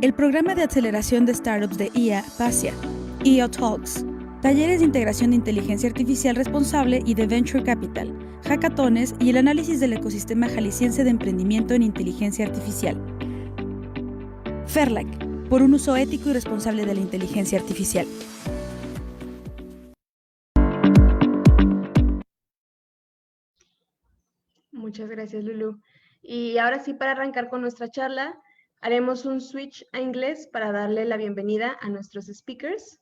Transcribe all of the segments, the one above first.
el programa de aceleración de startups de IA, PASIA, EO Talks, talleres de integración de inteligencia artificial responsable y de Venture Capital, hackatones y el análisis del ecosistema jalisciense de emprendimiento en inteligencia artificial. FERLAC, por un uso ético y responsable de la inteligencia artificial. Muchas gracias, Lulu. Y ahora sí, para arrancar con nuestra charla, haremos un switch a inglés para darle la bienvenida a nuestros speakers.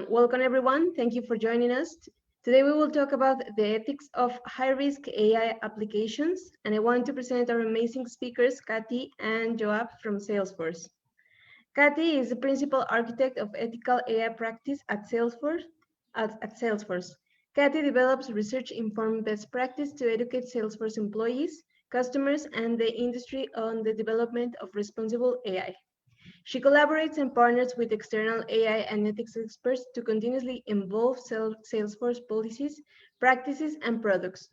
Welcome, everyone. Thank you for joining us. Today, we will talk about the ethics of high-risk AI applications, and I want to present our amazing speakers, Kathy and Joab from Salesforce. Kathy is the principal architect of ethical AI practice at Salesforce. Kathy develops research-informed best practice to educate Salesforce employees, customers, and the industry on the development of responsible AI. She collaborates and partners with external AI and ethics experts to continuously evolve Salesforce policies, practices, and products.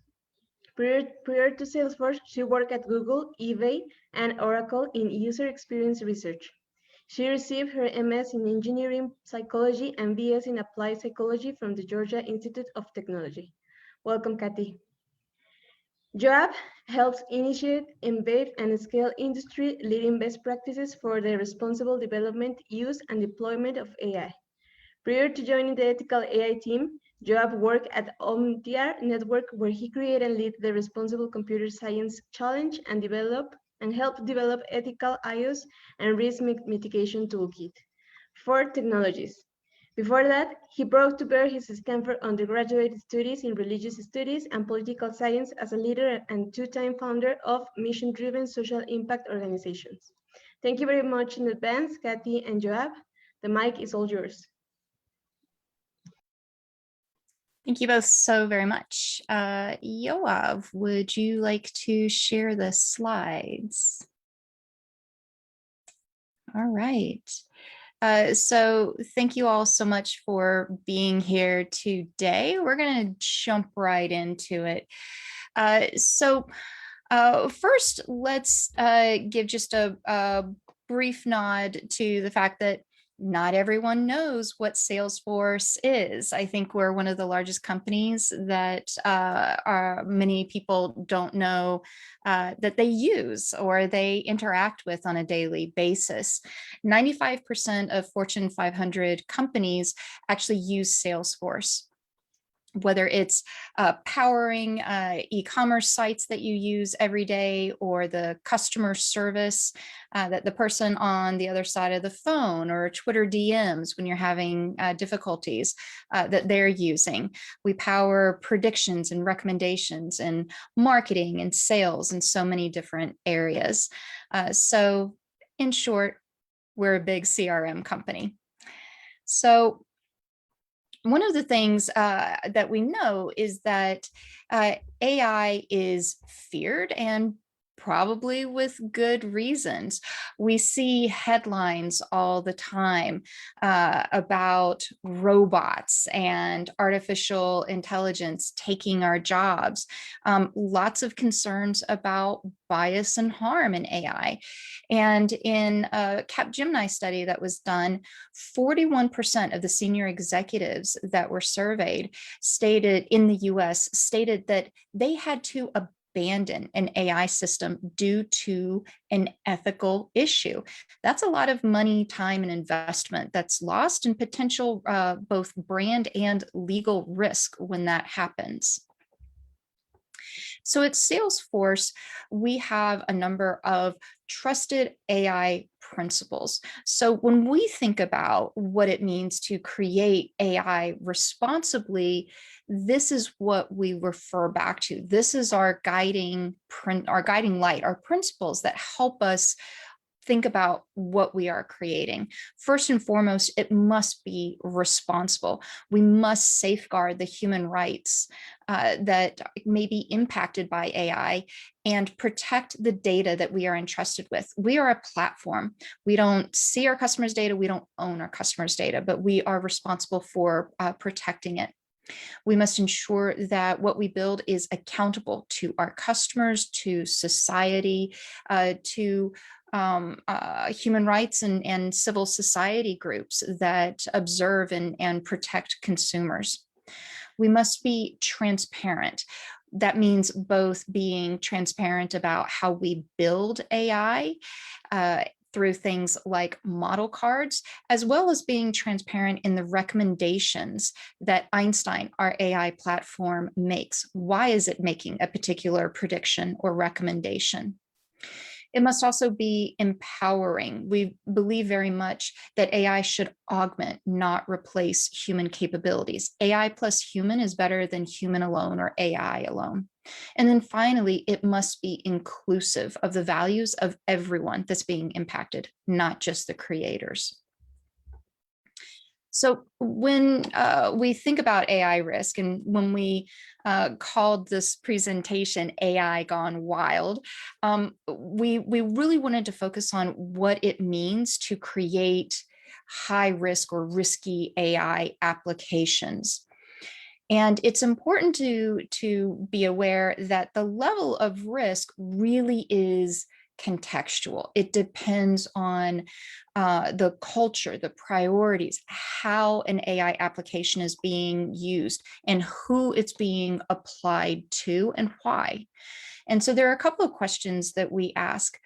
Prior to Salesforce, she worked at Google, eBay, and Oracle in user experience research. She received her MS in Engineering Psychology and BS in Applied Psychology from the Georgia Institute of Technology. Welcome, Kathy. Joab helps initiate, embed, and scale industry-leading best practices for the responsible development, use, and deployment of AI. Prior to joining the ethical AI team, Joab worked at Omniar Network, where he created and led the Responsible Computer Science Challenge and helped develop ethical iOS and risk mitigation toolkit for technologies. Before that, he brought to bear his Stanford undergraduate studies in religious studies and political science as a leader and two-time founder of mission-driven social impact organizations. Thank you very much in advance, Kathy and Joab. The mic is all yours. Thank you both so very much. Yoav, would you like to share the slides? All right. So thank you all so much for being here today. We're going to jump right into it. First, let's give just a brief nod to the fact that not everyone knows what Salesforce is. I think we're one of the largest companies that many people don't know that they use or they interact with on a daily basis. 95% of Fortune 500 companies actually use Salesforce. Whether it's powering e-commerce sites that you use every day, or the customer service that the person on the other side of the phone, or Twitter DMs when you're having difficulties that they're using. We power predictions and recommendations and marketing and sales in so many different areas. So in short, we're a big CRM company. So one of the things that we know is that AI is feared, and probably with good reasons. We see headlines all the time about robots and artificial intelligence taking our jobs. Lots of concerns about bias and harm in AI. And in a Capgemini study that was done, 41% of the senior executives that were surveyed stated in the US stated that they had to abandon an AI system due to an ethical issue. That's a lot of money, time, and investment that's lost, and potential both brand and legal risk when that happens. So at Salesforce, we have a number of trusted AI principles. So when we think about what it means to create AI responsibly, this is what we refer back to. This is our guiding light, our principles that help us think about what we are creating. First and foremost, it must be responsible. We must safeguard the human rights that may be impacted by AI and protect the data that we are entrusted with. We are a platform. We don't see our customers' data. We don't own our customers' data, but we are responsible for protecting it. We must ensure that what we build is accountable to our customers, to society, to human rights and civil society groups that observe and protect consumers. We must be transparent. That means both being transparent about how we build AI through things like model cards, as well as being transparent in the recommendations that Einstein, our AI platform, makes. Why is it making a particular prediction or recommendation? It must also be empowering. We believe very much that AI should augment, not replace human capabilities. AI plus human is better than human alone or AI alone. And then finally, it must be inclusive of the values of everyone that's being impacted, not just the creators. So when we think about AI risk, and when we called this presentation AI Gone Wild, we really wanted to focus on what it means to create high risk or risky AI applications. And it's important to be aware that the level of risk really is contextual. It depends on the culture, the priorities, how an AI application is being used, and who it's being applied to and why. And so there are a couple of questions that we ask.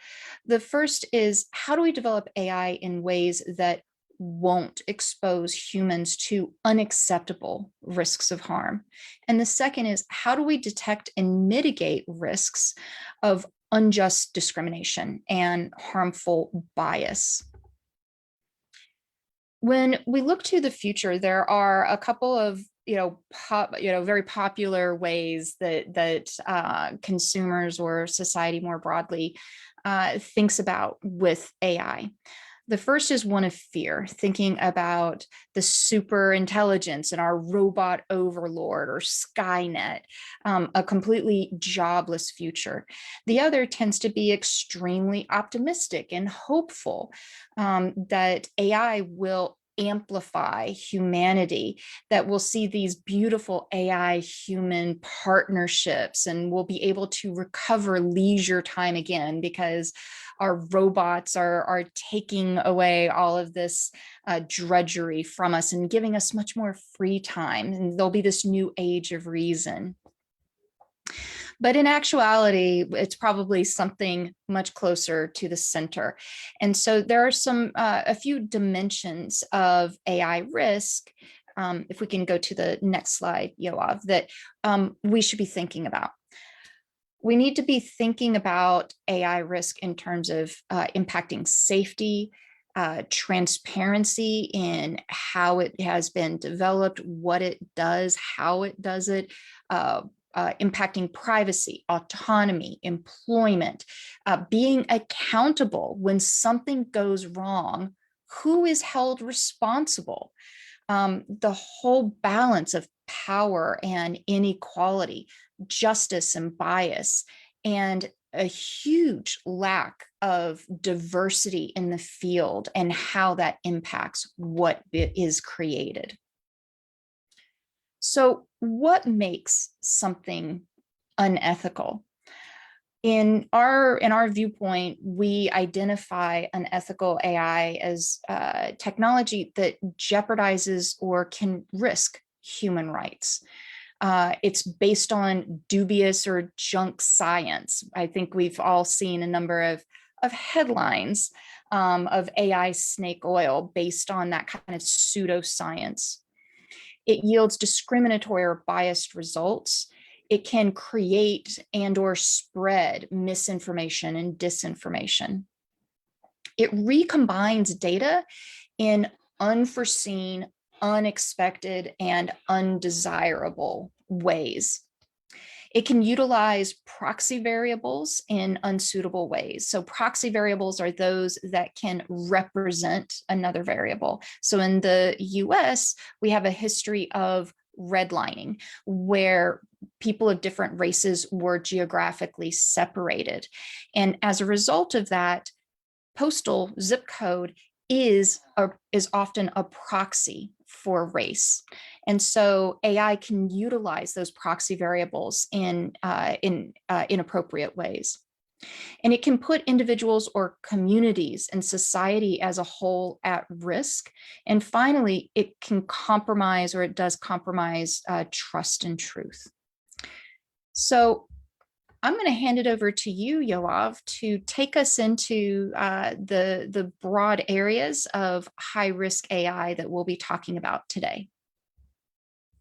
The first is, how do we develop AI in ways that won't expose humans to unacceptable risks of harm? And the second is, how do we detect and mitigate risks of unjust discrimination and harmful bias? When we look to the future, there are a couple of very popular ways that consumers or society more broadly thinks about with AI. The first is one of fear, thinking about the super intelligence and our robot overlord or Skynet, a completely jobless future. The other tends to be extremely optimistic and hopeful that AI will amplify humanity, that we'll see these beautiful AI human partnerships, and we'll be able to recover leisure time again because our robots are taking away all of this drudgery from us and giving us much more free time. And there'll be this new age of reason. But in actuality, it's probably something much closer to the center. And so there are a few dimensions of AI risk, if we can go to the next slide, Yoav, that we should be thinking about. We need to be thinking about AI risk in terms of impacting safety, transparency in how it has been developed, what it does, how it does it, impacting privacy, autonomy, employment, being accountable when something goes wrong, who is held responsible, the whole balance of power and inequality, justice and bias, and a huge lack of diversity in the field and how that impacts what is created. So what makes something unethical? In our viewpoint, we identify unethical AI as technology that jeopardizes or can risk human rights. It's based on dubious or junk science. I think we've all seen a number of headlines of AI snake oil based on that kind of pseudoscience. It yields discriminatory or biased results. It can create and or spread misinformation and disinformation. It recombines data in unforeseen, unexpected, and undesirable ways. It can utilize proxy variables in unsuitable ways. So proxy variables are those that can represent another variable. So in the US, we have a history of redlining, where people of different races were geographically separated. And as a result of that, postal zip code is often a proxy for race. And so AI can utilize those proxy variables in inappropriate ways. And it can put individuals or communities and society as a whole at risk. And finally, it can compromise, or it does compromise, trust and truth. So I'm going to hand it over to you, Yoav, to take us into the broad areas of high-risk AI that we'll be talking about today.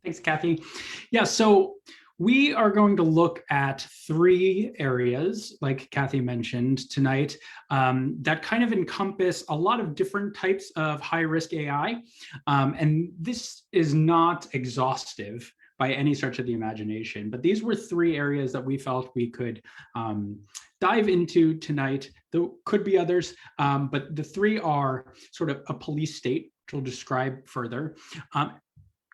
Thanks, Kathy. Yeah, so we are going to look at 3 areas, like Kathy mentioned tonight, that kind of encompass a lot of different types of high-risk AI. And this is not exhaustive by any stretch of the imagination, but these were 3 areas that we felt we could dive into tonight. There could be others, but the 3 are sort of a police state, which we'll describe further,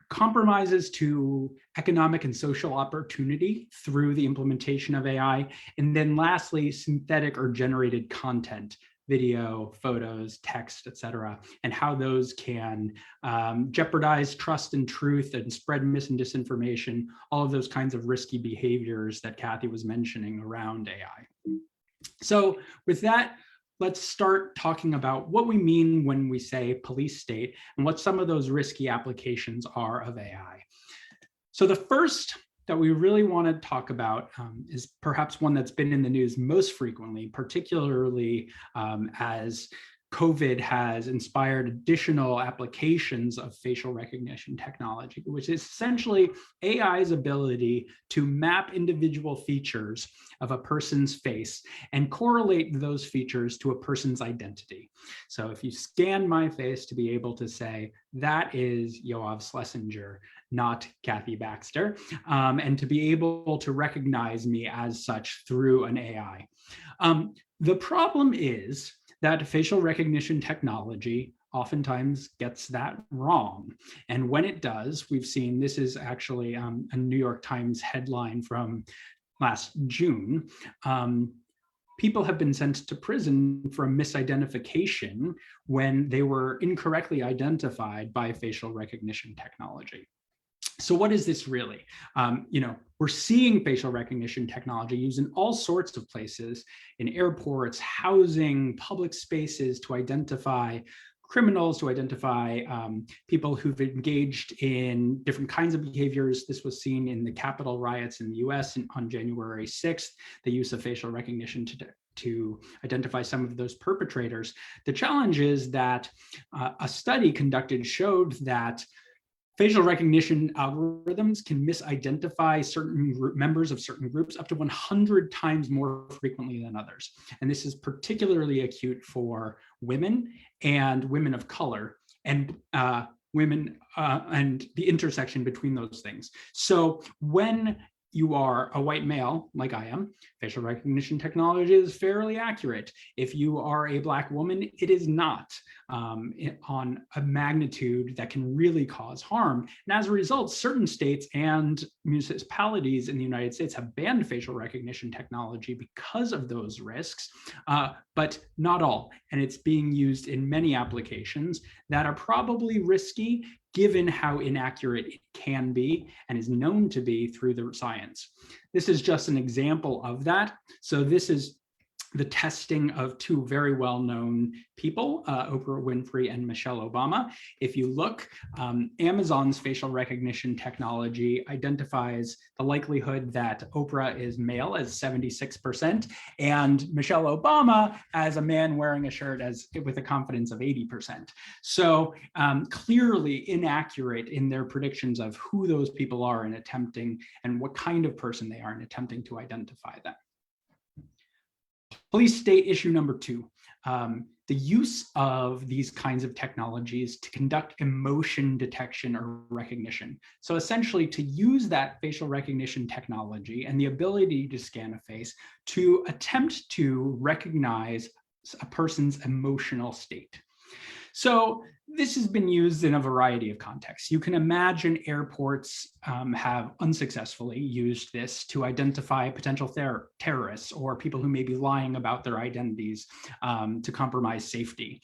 compromises to economic and social opportunity through the implementation of AI, and then lastly, synthetic or generated content, video, photos, text, etc., and how those can jeopardize trust and truth and spread mis and disinformation, all of those kinds of risky behaviors that Kathy was mentioning around AI. So with that, let's start talking about what we mean when we say police state and what some of those risky applications are of AI. So the first that we really want to talk about is perhaps one that's been in the news most frequently, particularly as COVID has inspired additional applications of facial recognition technology, which is essentially AI's ability to map individual features of a person's face and correlate those features to a person's identity. So if you scan my face, to be able to say, that is Yoav Schlesinger, not Kathy Baxter, and to be able to recognize me as such through an AI. The problem is that facial recognition technology oftentimes gets that wrong. And when it does, we've seen, this is actually a New York Times headline from last June, people have been sent to prison for misidentification when they were incorrectly identified by facial recognition technology. So what is this really? We're seeing facial recognition technology used in all sorts of places, in airports, housing, public spaces, to identify criminals, to identify people who've engaged in different kinds of behaviors. This was seen in the Capitol riots in the US on January 6th, the use of facial recognition to identify some of those perpetrators. The challenge is that a study conducted showed that facial recognition algorithms can misidentify certain members of certain groups up to 100 times more frequently than others. And this is particularly acute for women and women of color, and women and the intersection between those things. So when you are a white male, like I am, facial recognition technology is fairly accurate. If you are a Black woman, it is not on a magnitude that can really cause harm. And as a result, certain states and municipalities in the United States have banned facial recognition technology because of those risks, but not all. And it's being used in many applications that are probably risky, given how inaccurate it can be and is known to be through the science. This is just an example of that. So this is the testing of 2 very well-known people, Oprah Winfrey and Michelle Obama. If you look, Amazon's facial recognition technology identifies the likelihood that Oprah is male as 76%, and Michelle Obama as a man wearing a shirt with a confidence of 80%. So clearly inaccurate in their predictions of who those people are in attempting and what kind of person they are in attempting to identify them. Police state issue number 2, the use of these kinds of technologies to conduct emotion detection or recognition. So essentially to use that facial recognition technology and the ability to scan a face to attempt to recognize a person's emotional state. So this has been used in a variety of contexts. You can imagine airports have unsuccessfully used this to identify potential terrorists or people who may be lying about their identities to compromise safety.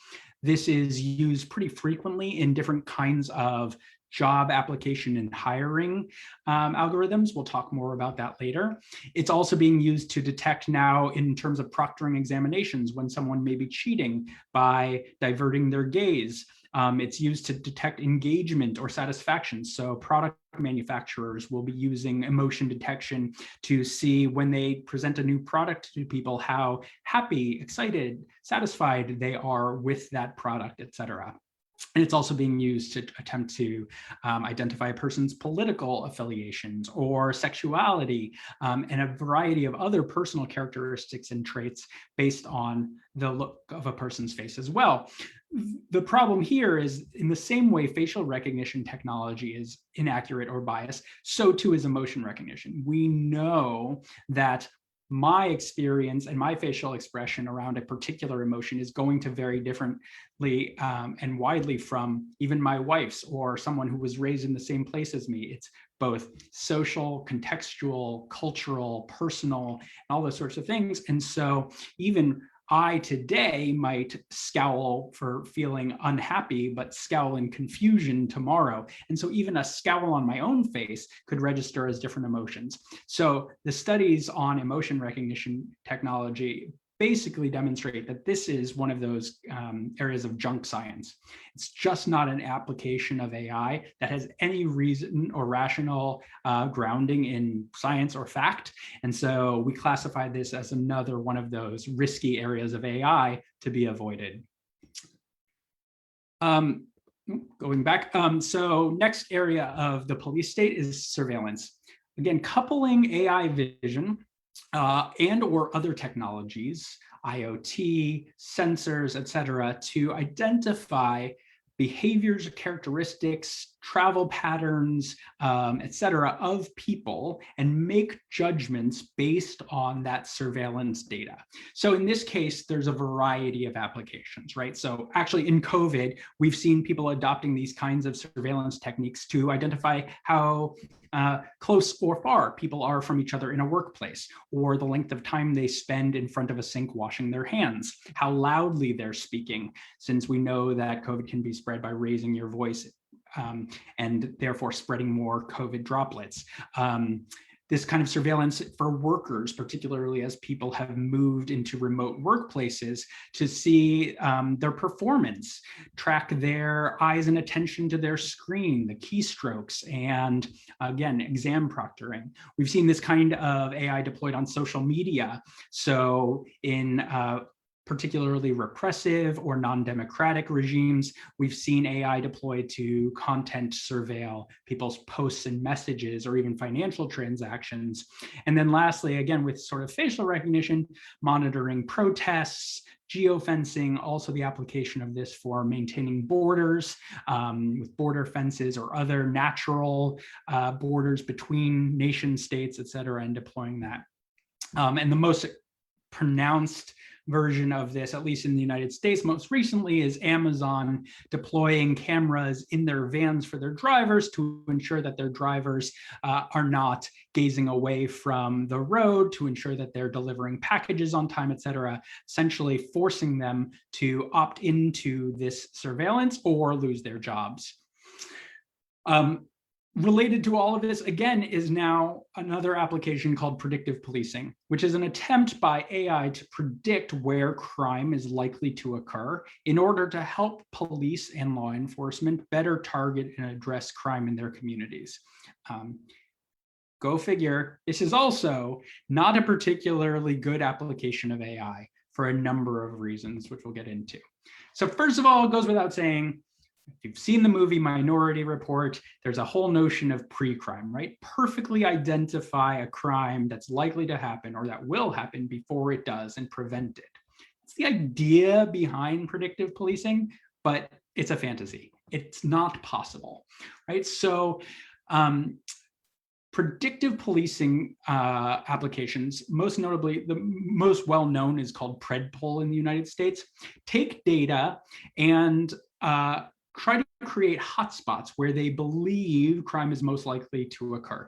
This is used pretty frequently in different kinds of job application and hiring algorithms. We'll talk more about that later. It's also being used to detect now in terms of proctoring examinations when someone may be cheating by diverting their gaze. It's used to detect engagement or satisfaction. So product manufacturers will be using emotion detection to see when they present a new product to people, how happy, excited, satisfied they are with that product, et cetera. And it's also being used to attempt to identify a person's political affiliations or sexuality, and a variety of other personal characteristics and traits based on the look of a person's face as well. The problem here is, in the same way facial recognition technology is inaccurate or biased, so too is emotion recognition. We know that my experience and my facial expression around a particular emotion is going to vary differently and widely from even my wife's or someone who was raised in the same place as me. It's both social, contextual, cultural, personal, and all those sorts of things. And so even I today might scowl for feeling unhappy, but scowl in confusion tomorrow. And so even a scowl on my own face could register as different emotions. So the studies on emotion recognition technology basically demonstrate that this is one of those areas of junk science. It's just not an application of AI that has any reason or rational grounding in science or fact. And so we classify this as another one of those risky areas of AI to be avoided. Going back, so next area of the police state is surveillance. Again, coupling AI vision and or other technologies, IoT, sensors, et cetera, to identify behaviors, characteristics, travel patterns, et cetera, of people and make judgments based on that surveillance data. So in this case, there's a variety of applications, right? So actually in COVID, we've seen people adopting these kinds of surveillance techniques to identify how close or far people are from each other in a workplace, or the length of time they spend in front of a sink washing their hands, how loudly they're speaking, since we know that COVID can be spread by raising your voice and therefore spreading more COVID droplets. This kind of surveillance for workers, particularly as people have moved into remote workplaces, to see their performance, track their eyes and attention to their screen, the keystrokes, and again, exam proctoring. We've seen this kind of AI deployed on social media. So in particularly repressive or non-democratic regimes, we've seen AI deployed to content surveil people's posts and messages or even financial transactions. And then lastly, again, with sort of facial recognition, monitoring protests, geofencing, also the application of this for maintaining borders with border fences or other natural borders between nation states, et cetera, and deploying that. And the most pronounced version of this, at least in the United States, most recently, is Amazon deploying cameras in their vans for their drivers to ensure that their drivers are not gazing away from the road, to ensure that they're delivering packages on time, et cetera, essentially forcing them to opt into this surveillance or lose their jobs. Related to all of this, again, is now another application called predictive policing, which is an attempt by AI to predict where crime is likely to occur in order to help police and law enforcement better target and address crime in their communities. Go figure, this is also not a particularly good application of AI for a number of reasons, which we'll get into. So first of all, it goes without saying, if you've seen the movie Minority Report, there's a whole notion of pre-crime, right? Perfectly identify a crime that's likely to happen or that will happen before it does and prevent it. It's the idea behind predictive policing, but it's a fantasy. It's not possible, right? So predictive policing applications, most notably, the most well-known is called PredPol in the United States, take data and try to create hotspots where they believe crime is most likely to occur.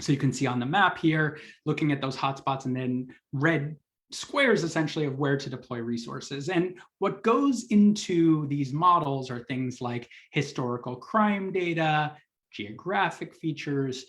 So you can see on the map here, looking at those hotspots, and then red squares essentially of where to deploy resources. And what goes into these models are things like historical crime data, geographic features,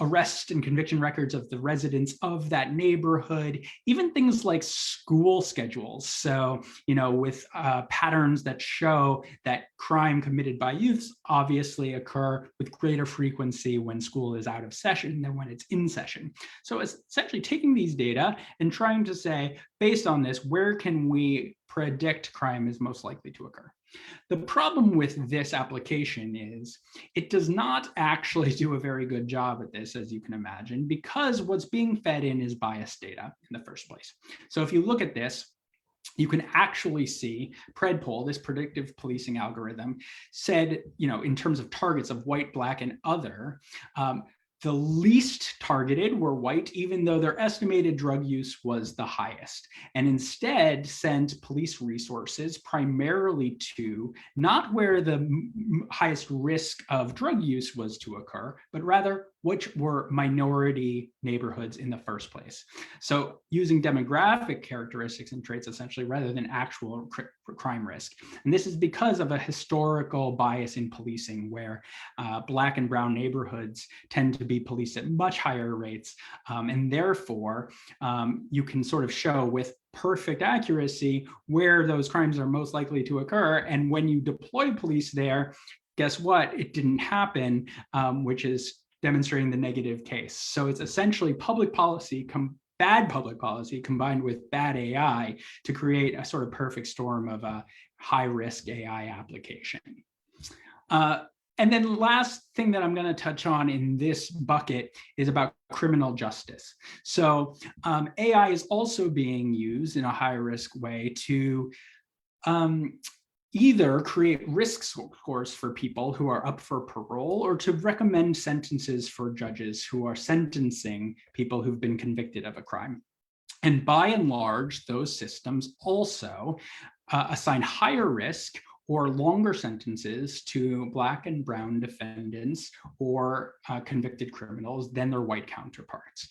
arrest and conviction records of the residents of that neighborhood, even things like school schedules. So, with patterns that show that crime committed by youths obviously occur with greater frequency when school is out of session than when it's in session. So it's essentially taking these data and trying to say, based on this, where can we predict crime is most likely to occur? The problem with this application is it does not actually do a very good job at this, as you can imagine, because what's being fed in is biased data in the first place. So if you look at this, you can actually see Predpol, this predictive policing algorithm, said, in terms of targets of white, black, and other, the least targeted were white, even though their estimated drug use was the highest, and instead sent police resources primarily to not where the highest risk of drug use was to occur, but rather which were minority neighborhoods in the first place. So using demographic characteristics and traits essentially rather than actual crime risk. And this is because of a historical bias in policing where Black and brown neighborhoods tend to be policed at much higher rates. And therefore, you can sort of show with perfect accuracy where those crimes are most likely to occur. And when you deploy police there, guess what? It didn't happen, which is demonstrating the negative case. So it's essentially public policy, bad public policy combined with bad AI to create a sort of perfect storm of a high-risk AI application. And then the last thing that I'm going to touch on in this bucket is about criminal justice. So AI is also being used in a high-risk way to either create risk scores for people who are up for parole or to recommend sentences for judges who are sentencing people who've been convicted of a crime. And by and large, those systems also assign higher risk or longer sentences to Black and brown defendants or convicted criminals than their white counterparts.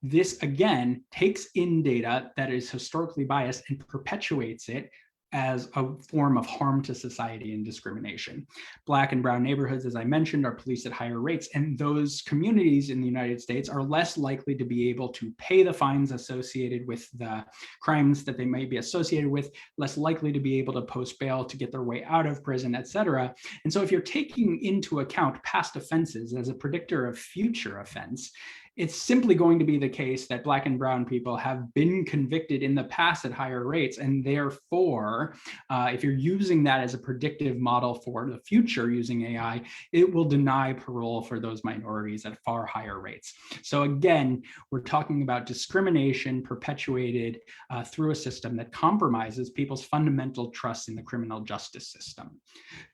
This, again, takes in data that is historically biased and perpetuates it as a form of harm to society and discrimination. Black and brown neighborhoods, as I mentioned, are policed at higher rates, and those communities in the United States are less likely to be able to pay the fines associated with the crimes that they may be associated with, less likely to be able to post bail to get their way out of prison, et cetera. And so if you're taking into account past offenses as a predictor of future offense, it's simply going to be the case that Black and brown people have been convicted in the past at higher rates. And therefore, if you're using that as a predictive model for the future using AI, it will deny parole for those minorities at far higher rates. So again, we're talking about discrimination perpetuated through a system that compromises people's fundamental trust in the criminal justice system.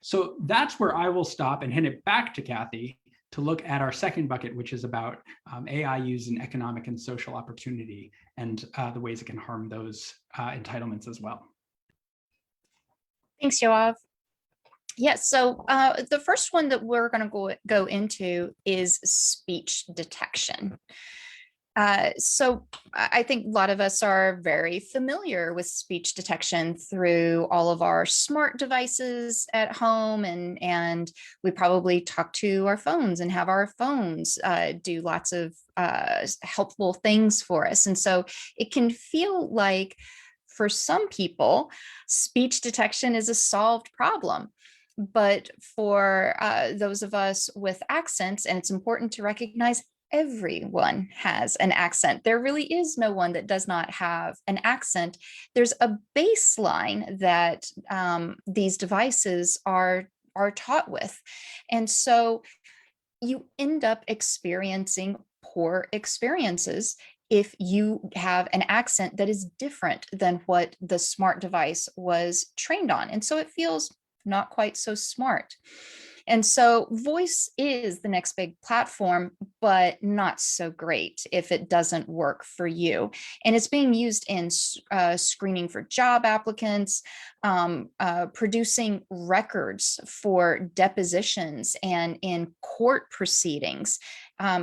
So that's where I will stop and hand it back to Kathy to look at our second bucket, which is about AI used in economic and social opportunity and the ways it can harm those entitlements as well. Thanks, Yoav. Yes, so the first one that we're going to go into is speech detection. So I think a lot of us are very familiar with speech detection through all of our smart devices at home, and we probably talk to our phones and have our phones do lots of helpful things for us. And so it can feel like for some people, speech detection is a solved problem. But for those of us with accents, and it's important to recognize everyone has an accent. There really is no one that does not have an accent. There's a baseline that these devices are taught with. And so you end up experiencing poor experiences if you have an accent that is different than what the smart device was trained on. And so it feels not quite so smart. And so voice is the next big platform, but not so great if it doesn't work for you. And it's being used in screening for job applicants, producing records for depositions and in court proceedings.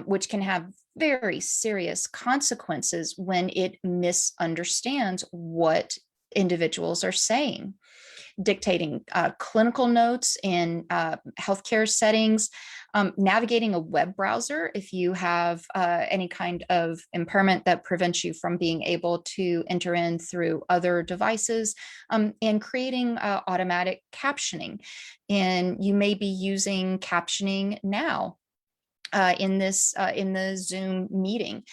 which can have very serious consequences when it misunderstands what individuals are saying, dictating clinical notes in healthcare settings, navigating a web browser if you have any kind of impairment that prevents you from being able to enter in through other devices, and creating automatic captioning. And you may be using captioning now in the Zoom meeting.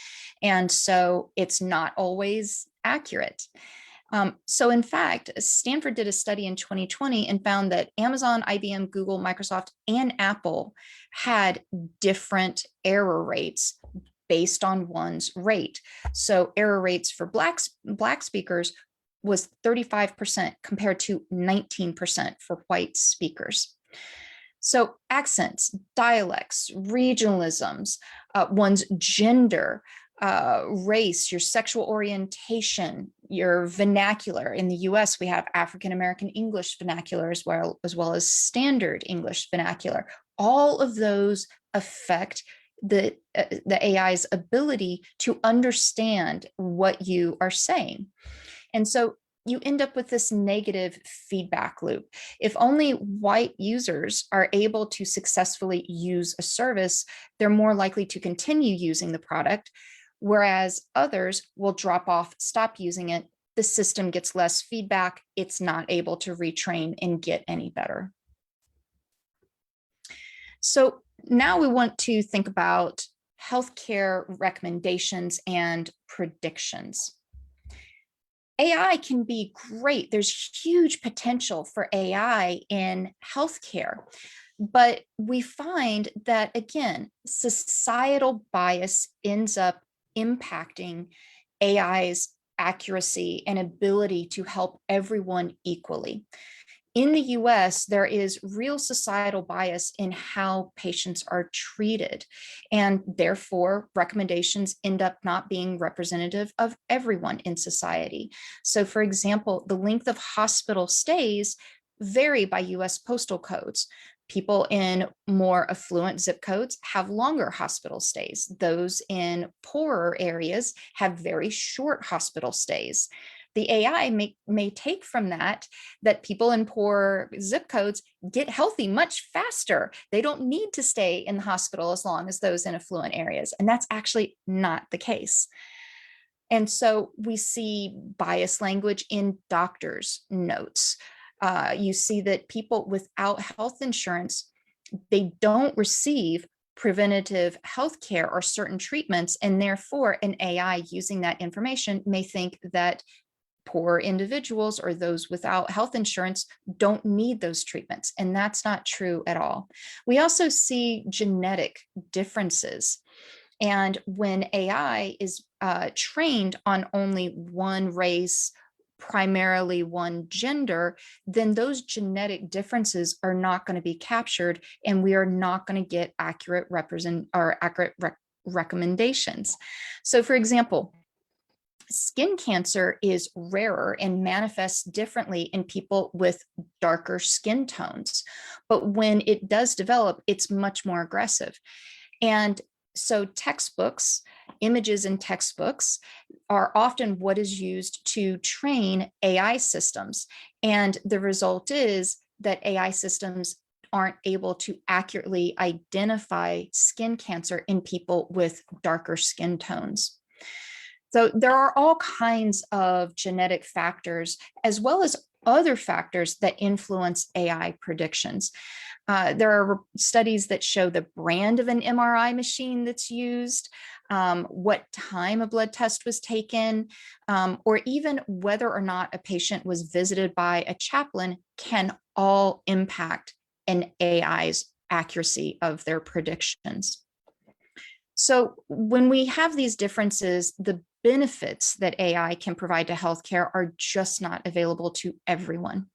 And so it's not always accurate. So in fact, Stanford did a study in 2020 and found that Amazon, IBM, Google, Microsoft, and Apple had different error rates based on one's rate. So error rates for Black speakers was 35% compared to 19% for white speakers. So accents, dialects, regionalisms, one's gender, race, your sexual orientation, your vernacular. In the US, we have African American English vernacular as well as standard English vernacular. All of those affect the AI's ability to understand what you are saying. And so you end up with this negative feedback loop. If only white users are able to successfully use a service, they're more likely to continue using the product, whereas others will drop off, stop using it. The system gets less feedback. It's not able to retrain and get any better. So now we want to think about healthcare recommendations and predictions. AI can be great. There's huge potential for AI in healthcare, but we find that, again, societal bias ends up impacting AI's accuracy and ability to help everyone equally. In the US, there is real societal bias in how patients are treated, and therefore recommendations end up not being representative of everyone in society. So for example, the length of hospital stays vary by US postal codes. People in more affluent zip codes have longer hospital stays. Those in poorer areas have very short hospital stays. The AI may take from that people in poor zip codes get healthy much faster. They don't need to stay in the hospital as long as those in affluent areas. And that's actually not the case. And so we see bias language in doctors' notes. You see that people without health insurance, they don't receive preventative health care or certain treatments, and therefore an AI using that information may think that poor individuals or those without health insurance don't need those treatments, and that's not true at all. We also see genetic differences. And when AI is trained on only one race, primarily one gender, then those genetic differences are not going to be captured, and we are not going to get accurate recommendations. So for example, skin cancer is rarer and manifests differently in people with darker skin tones. But when it does develop, it's much more aggressive. And so textbooks, images in textbooks are often what is used to train AI systems. And the result is that AI systems aren't able to accurately identify skin cancer in people with darker skin tones. So there are all kinds of genetic factors, as well as other factors that influence AI predictions. There are studies that show the brand of an MRI machine that's used, what time a blood test was taken, or even whether or not a patient was visited by a chaplain can all impact an AI's accuracy of their predictions. So when we have these differences, the benefits that AI can provide to healthcare are just not available to everyone.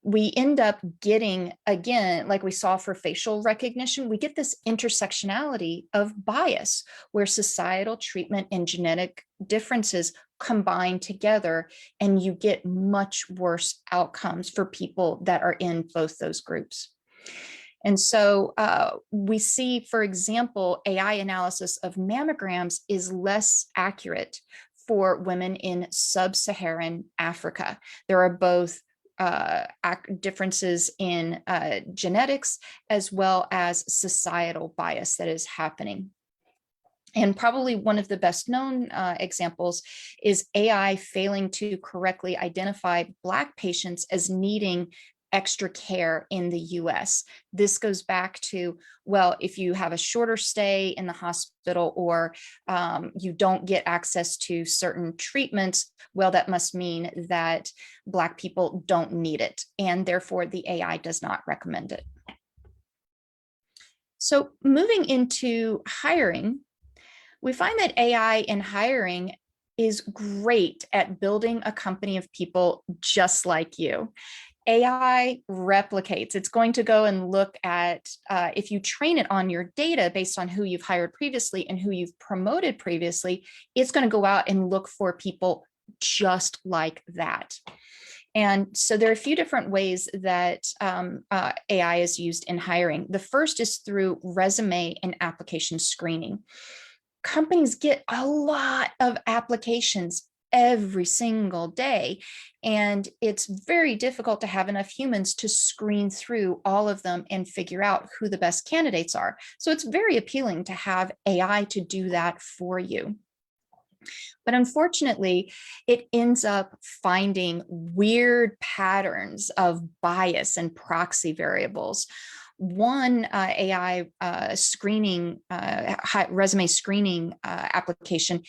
We end up getting, again, like we saw for facial recognition, we get this intersectionality of bias where societal treatment and genetic differences combine together, and you get much worse outcomes for people that are in both those groups. And so we see, for example, AI analysis of mammograms is less accurate for women in sub-Saharan Africa. There are both differences in genetics as well as societal bias that is happening. And probably one of the best known examples is AI failing to correctly identify Black patients as needing extra care in the US. This goes back to, well, if you have a shorter stay in the hospital or you don't get access to certain treatments, well, that must mean that Black people don't need it, and therefore the AI does not recommend it. So moving into hiring, we find that AI in hiring is great at building a company of people just like you. AI replicates. It's going to go and look at, if you train it on your data based on who you've hired previously and who you've promoted previously, it's going to go out and look for people just like that. And so there are a few different ways that AI is used in hiring. The first is through resume and application screening. Companies get a lot of applications every single day, and it's very difficult to have enough humans to screen through all of them and figure out who the best candidates are. So it's very appealing to have AI to do that for you. But unfortunately, it ends up finding weird patterns of bias and proxy variables. One AI screening, resume screening application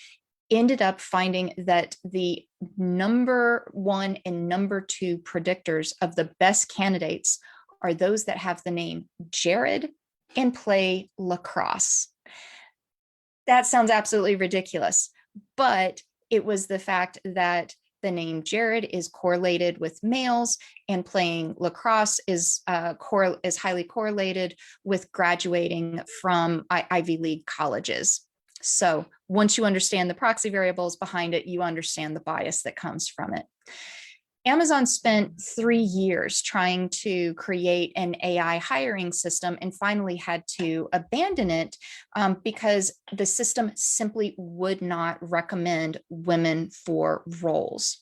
ended up finding that the number 1 and number 2 predictors of the best candidates are those that have the name Jared and play lacrosse. That sounds absolutely ridiculous, but it was the fact that the name Jared is correlated with males, and playing lacrosse is highly correlated with graduating from Ivy League colleges. So once you understand the proxy variables behind it, you understand the bias that comes from it. Amazon spent 3 years trying to create an AI hiring system and finally had to abandon it because the system simply would not recommend women for roles.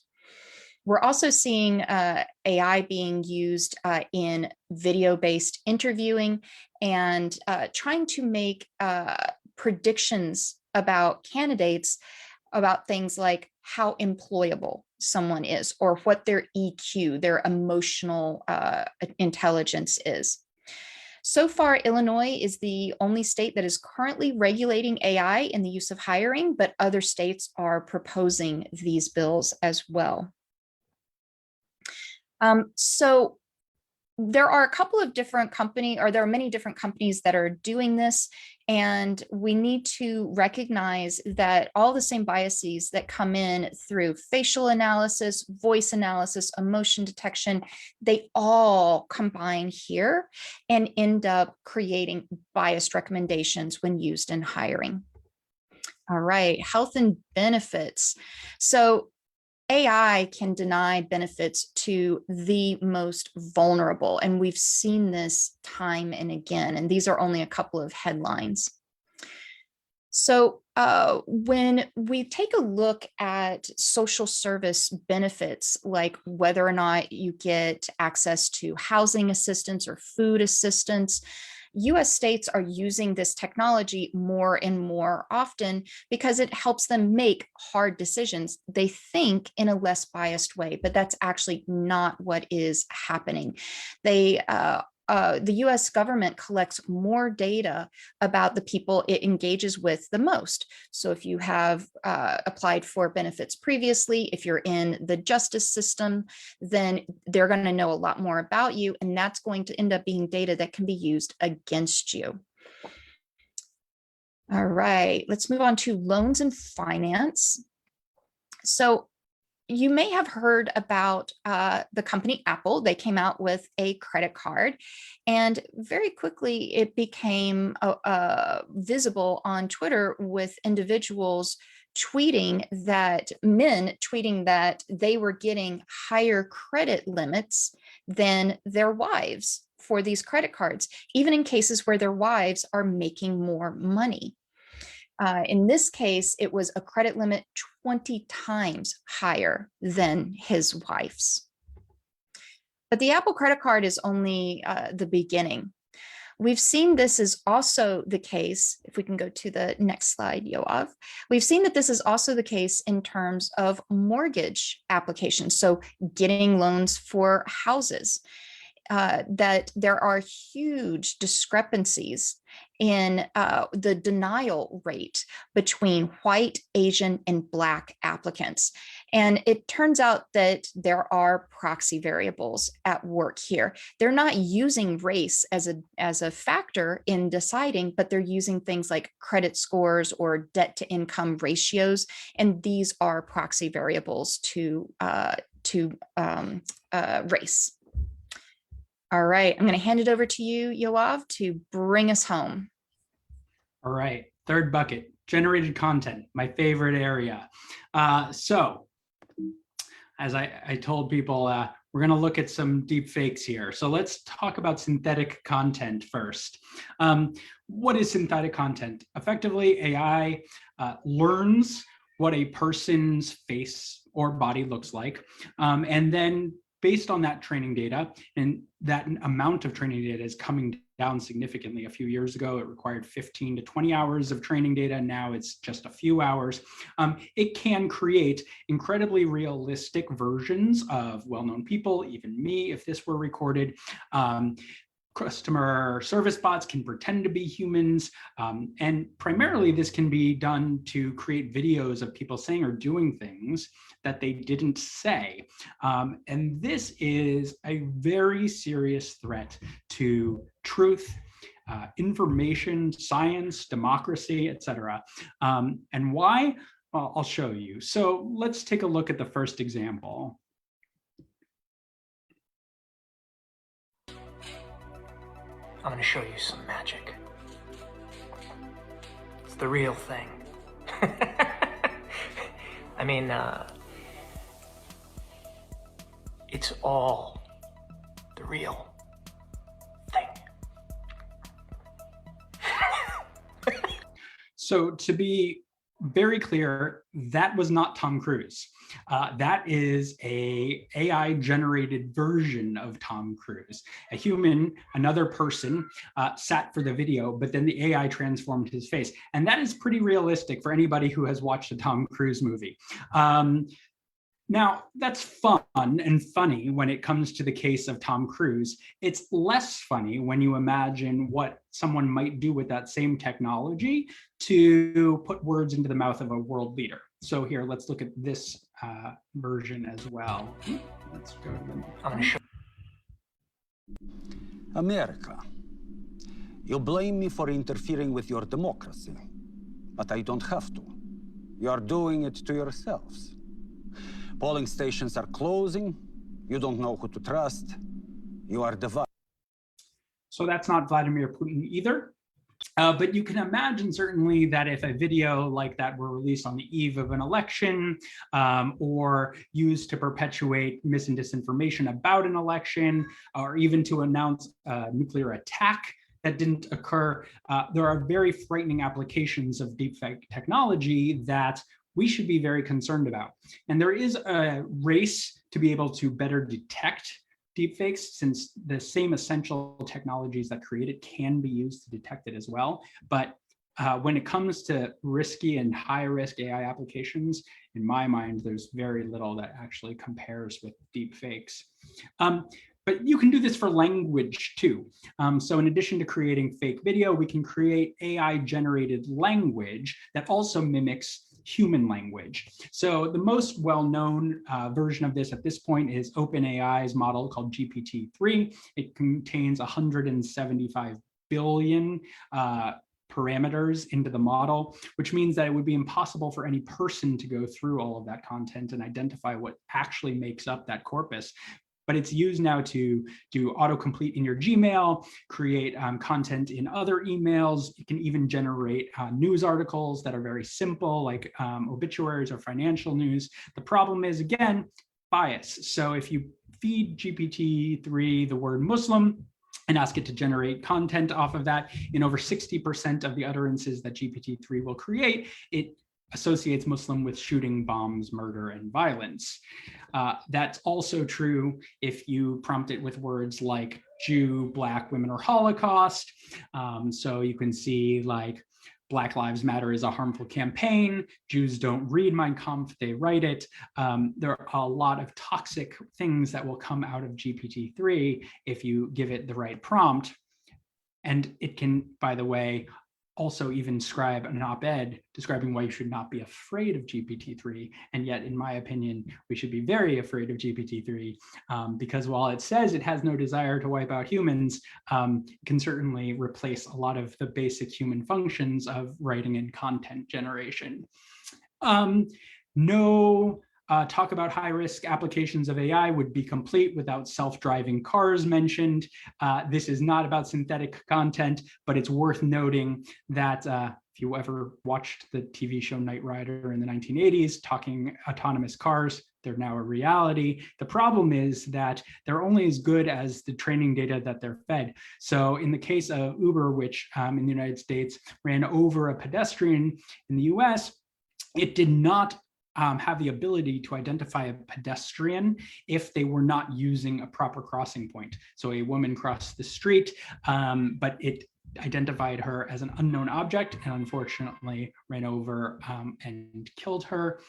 We're also seeing AI being used in video-based interviewing and trying to make predictions about candidates about things like how employable someone is or what their EQ, their emotional intelligence is. So far, Illinois is the only state that is currently regulating AI in the use of hiring, but other states are proposing these bills as well. So there are a couple of different there are many different companies that are doing this, and we need to recognize that all the same biases that come in through facial analysis, voice analysis, emotion detection, they all combine here and end up creating biased recommendations when used in hiring. All right, health and benefits. So AI can deny benefits to the most vulnerable, and we've seen this time and again, and these are only a couple of headlines. So when we take a look at social service benefits, like whether or not you get access to housing assistance or food assistance, US states are using this technology more and more often because it helps them make hard decisions. They think in a less biased way, but that's actually not what is happening. The US government collects more data about the people it engages with the most. So if you have applied for benefits previously, if you're in the justice system, then they're going to know a lot more about you, and that's going to end up being data that can be used against you. All right, let's move on to loans and finance. So you may have heard about the company Apple. They came out with a credit card, and very quickly it became visible on Twitter with individuals men tweeting that they were getting higher credit limits than their wives for these credit cards, even in cases where their wives are making more money. In this case, it was a credit limit 20 times higher than his wife's. But the Apple credit card is only the beginning. We've seen this is also the case, if we can go to the next slide, Yoav. We've seen that this is also the case in terms of mortgage applications, so getting loans for houses. That there are huge discrepancies in the denial rate between white, Asian, and Black applicants. And it turns out that there are proxy variables at work here. They're not using race as a factor in deciding, but they're using things like credit scores or debt to income ratios. And these are proxy variables to race. All right, I'm going to hand it over to you, Yoav, to bring us home. All right, third bucket, generated content, my favorite area. So as I told people, we're going to look at some deep fakes here. So let's talk about synthetic content first. What is synthetic content? Effectively, AI learns what a person's face or body looks like, and then based on that training data, and that amount of training data is coming down significantly. A few years ago, it required 15 to 20 hours of training data. Now it's just a few hours. It can create incredibly realistic versions of well-known people, even me, if this were recorded. Customer service bots can pretend to be humans. And primarily this can be done to create videos of people saying or doing things that they didn't say. And this is a very serious threat to truth, information, science, democracy, etc. And why? Well, I'll show you. So let's take a look at the first example. I'm gonna show you some magic. It's the real thing. I mean, it's all the real thing. So to be very clear, that was not Tom Cruise. That is a AI generated version of Tom Cruise. A human, another person, sat for the video, but then the AI transformed his face. And that is pretty realistic for anybody who has watched a Tom Cruise movie. Now, that's fun and funny when it comes to the case of Tom Cruise. It's less funny when you imagine what someone might do with that same technology to put words into the mouth of a world leader. So here, let's look at this version as well. Let's go to the America. You blame me for interfering with your democracy, but I don't have to. You are doing it to yourselves. Polling stations are closing. You don't know who to trust. You are divided. So that's not Vladimir Putin either. But you can imagine certainly that if a video like that were released on the eve of an election or used to perpetuate mis and disinformation about an election, or even to announce a nuclear attack that didn't occur, there are very frightening applications of deepfake technology that we should be very concerned about. And there is a race to be able to better detect deepfakes, since the same essential technologies that create it can be used to detect it as well. But when it comes to risky and high-risk AI applications, in my mind, there's very little that actually compares with deepfakes. But you can do this for language too. So in addition to creating fake video, we can create AI-generated language that also mimics human language. So the most well-known version of this at this point is OpenAI's model called GPT-3. It contains 175 billion parameters into the model, which means that it would be impossible for any person to go through all of that content and identify what actually makes up that corpus. but it's used now to do autocomplete in your Gmail, create content in other emails. It can even generate news articles that are very simple, like obituaries or financial news. The problem is, again, bias. So if you feed GPT-3 the word Muslim and ask it to generate content off of that, in over 60% of the utterances that GPT-3 will create, it associates Muslim with shooting, bombs, murder, and violence. That's also true if you prompt it with words like Jew, Black, women, or Holocaust. So you can see like Black Lives Matter is a harmful campaign. Jews don't read Mein Kampf, they write it. There are a lot of toxic things that will come out of GPT-3 if you give it the right prompt. And it can, by the way, also even scribe an op-ed describing why you should not be afraid of GPT-3. And yet, in my opinion, we should be very afraid of GPT-3 because while it says it has no desire to wipe out humans, it can certainly replace a lot of the basic human functions of writing and content generation. Talk about high-risk applications of AI would be complete without self-driving cars mentioned. This is not about synthetic content, but it's worth noting that if you ever watched the TV show Knight Rider in the 1980s, talking autonomous cars, they're now a reality. The problem is that they're only as good as the training data that they're fed. So in the case of Uber, which in the United States ran over a pedestrian in the US, it did not have the ability to identify a pedestrian if they were not using a proper crossing point. So a woman crossed the street, but it identified her as an unknown object and unfortunately ran over and killed her.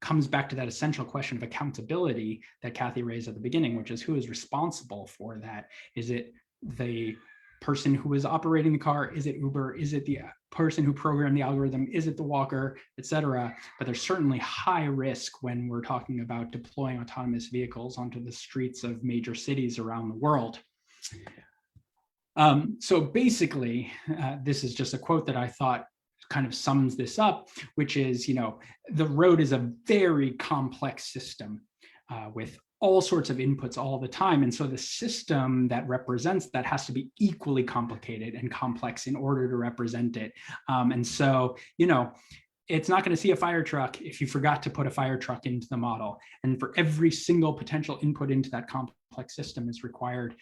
Comes back to that essential question of accountability that Kathy raised at the beginning, which is who is responsible for that? Is it the person who is operating the car? Is it Uber? Is it the person who programmed the algorithm? Is it the walker, etc.? But there's certainly high risk when we're talking about deploying autonomous vehicles onto the streets of major cities around the world. So basically, this is just a quote that I thought kind of sums this up, which is, the road is a very complex system with all sorts of inputs all the time. And so the system that represents that has to be equally complicated and complex in order to represent it. And so, it's not going to see a fire truck if you forgot to put a fire truck into the model. And for every single potential input into that complex system is required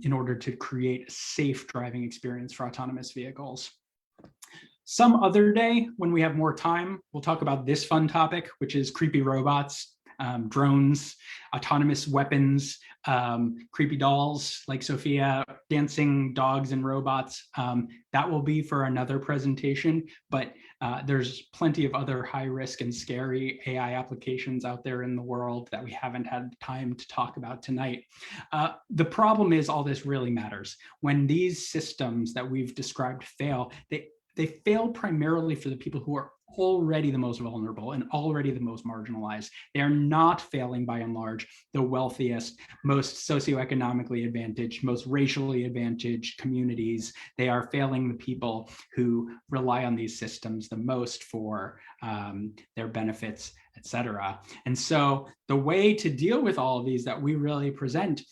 in order to create a safe driving experience for autonomous vehicles. Some other day, when we have more time, we'll talk about this fun topic, which is creepy robots, drones, autonomous weapons, creepy dolls like Sophia, dancing dogs and robots. That will be for another presentation, but there's plenty of other high risk and scary AI applications out there in the world that we haven't had time to talk about tonight. The problem is all this really matters. When these systems that we've described fail, they fail primarily for the people who are already the most vulnerable and already the most marginalized. They are not failing by and large the wealthiest, most socioeconomically advantaged, most racially advantaged communities. They are failing the people who rely on these systems the most for their benefits, etc. And so the way to deal with all of these that we really present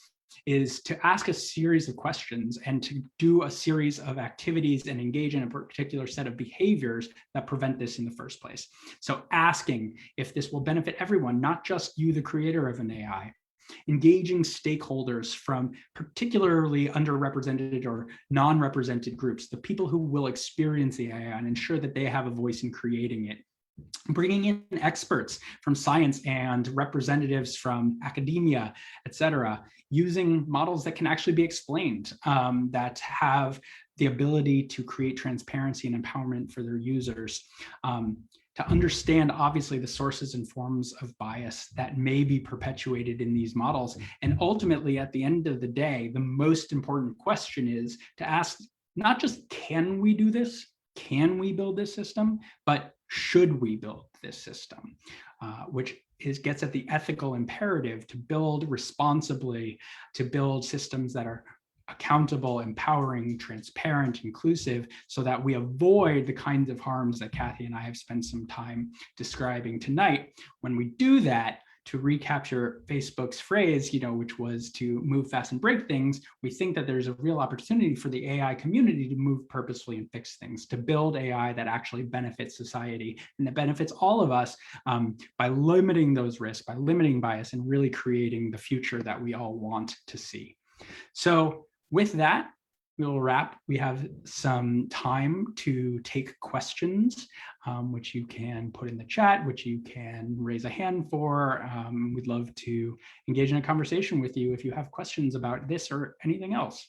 is to ask a series of questions and to do a series of activities and engage in a particular set of behaviors that prevent this in the first place. So asking if this will benefit everyone, not just you, the creator of an AI, engaging stakeholders from particularly underrepresented or non-represented groups, the people who will experience the AI and ensure that they have a voice in creating it. Bringing in experts from science and representatives from academia, et cetera, using models that can actually be explained, that have the ability to create transparency and empowerment for their users, to understand, obviously, the sources and forms of bias that may be perpetuated in these models. And ultimately, at the end of the day, the most important question is to ask, not just can we do this, can we build this system, but should we build this system, which gets at the ethical imperative to build responsibly, to build systems that are accountable, empowering, transparent, inclusive, so that we avoid the kinds of harms that Kathy and I have spent some time describing tonight. When we do that, to recapture Facebook's phrase, which was to move fast and break things, we think that there's a real opportunity for the AI community to move purposefully and fix things, to build AI that actually benefits society and that benefits all of us by limiting those risks, by limiting bias, and really creating the future that we all want to see. So with that, we will wrap. We have some time to take questions, which you can put in the chat, which you can raise a hand for. We'd love to engage in a conversation with you if you have questions about this or anything else.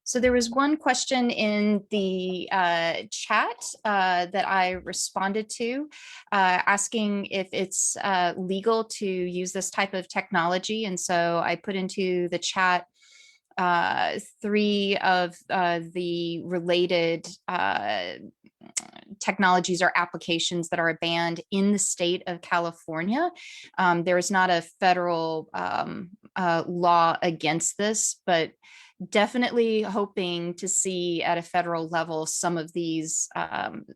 So there was one question in the chat that I responded to, asking if it's legal to use this type of technology. And so I put into the chat 3 of the related technologies or applications that are banned in the state of California. There is not a federal law against this, but definitely hoping to see at a federal level some of these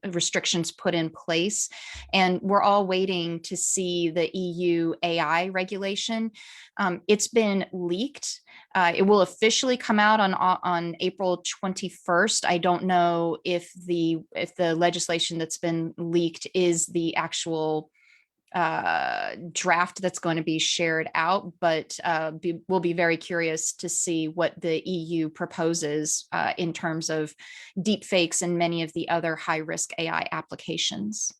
restrictions put in place. And we're all waiting to see the EU AI regulation. It's been leaked. It will officially come out on April 21st. I don't know if the legislation that's been leaked is the actual draft that's going to be shared out, but we'll be very curious to see what the EU proposes in terms of deep fakes and many of the other high-risk AI applications.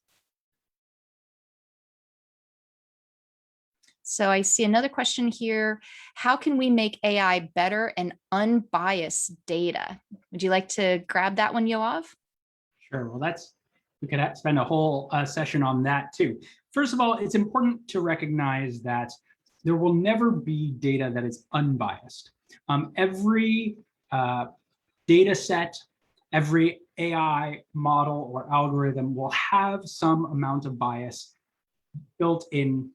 So I see another question here. How can we make AI better and unbiased data? Would you like to grab that one, Yoav? Sure. Well, we could spend a whole session on that too. First of all, it's important to recognize that there will never be data that is unbiased. Every data set, every AI model or algorithm will have some amount of bias built in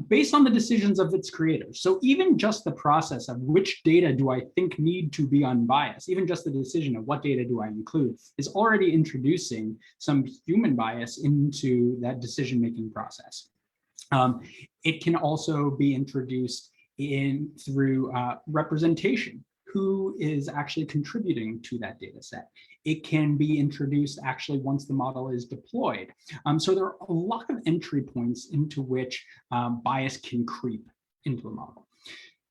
based on the decisions of its creators. So even just the process of which data do I think need to be unbiased, even just the decision of what data do I include, is already introducing some human bias into that decision-making process. It can also be introduced through representation. Who is actually contributing to that data set? It can be introduced actually once the model is deployed. So there are a lot of entry points into which bias can creep into a model.